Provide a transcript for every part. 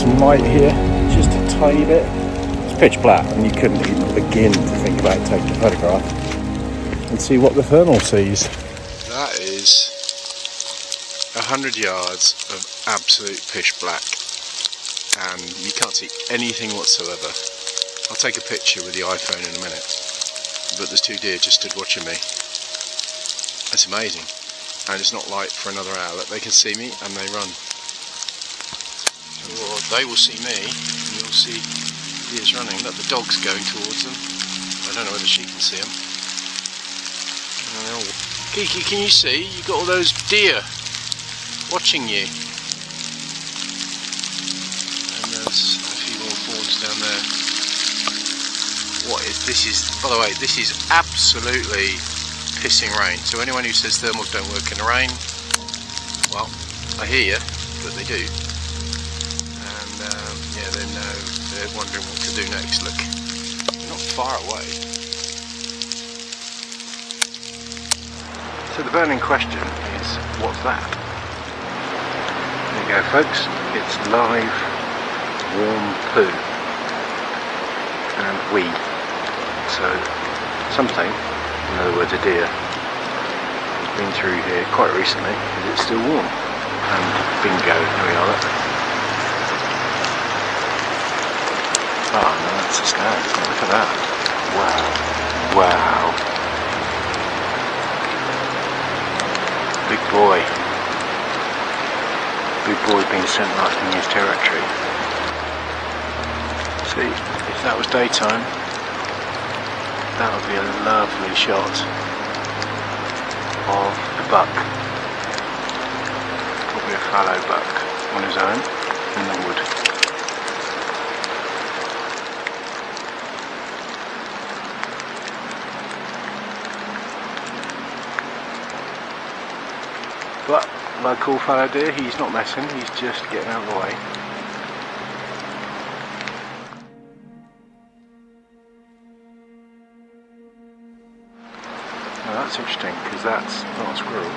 some light here, just a tiny bit. It's pitch black and you couldn't even begin to think about taking a photograph and see what the thermal sees. That is 100 yards of absolute pitch black and you can't see anything whatsoever. I'll take a picture with the iPhone in a minute, but there's two deer just stood watching me. It's amazing, and it's not light for another hour. They can see me and they run. Or they will see me and you'll see deers running. Look, the dog's going towards them. I don't know whether she can see them. Kiki, can you see? You've got all those deer watching you. And there's a few more fawns down there. What is this? By the way, this is absolutely pissing rain. So anyone who says thermals don't work in the rain, well, I hear you, but they do. And yeah, they're wondering what to do next. Look, they're not far away. So the burning question is, what's that? There you go, folks. It's live, warm poo and weed. So something, in other words a deer, has been through here quite recently because it's still warm. And bingo, here we are. Look. Oh no, that's a stag. Look at that. Wow. Wow. Big boy. Big boy being sent right in his territory. See, if that was daytime, that would be a lovely shot of the buck. Probably a fallow buck on his own in the wood. But local fallow deer, he's not messing, he's just getting out of the way. Now that's interesting because that's not a squirrel,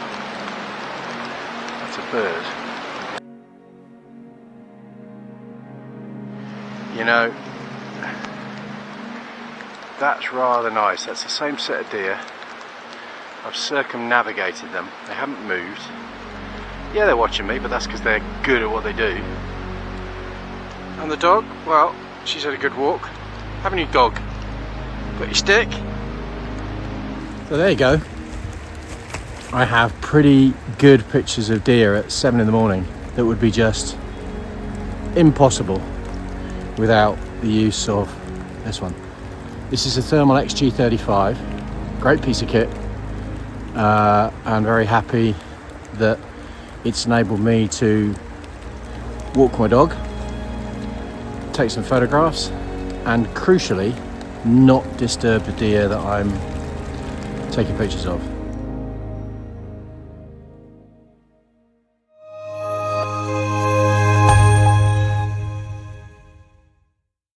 that's a bird. You know, that's rather nice. That's the same set of deer. I've circumnavigated them. They haven't moved. Yeah, they're watching me, but that's because they're good at what they do. And the dog, well, she's had a good walk. Haven't you, dog? Got your stick? So there you go. I have pretty good pictures of deer at 7 in the morning that would be just impossible without the use of this one. This is a Thermal XG35, great piece of kit. I'm very happy that it's enabled me to walk my dog, take some photographs, and crucially not disturb the deer that I'm taking pictures of.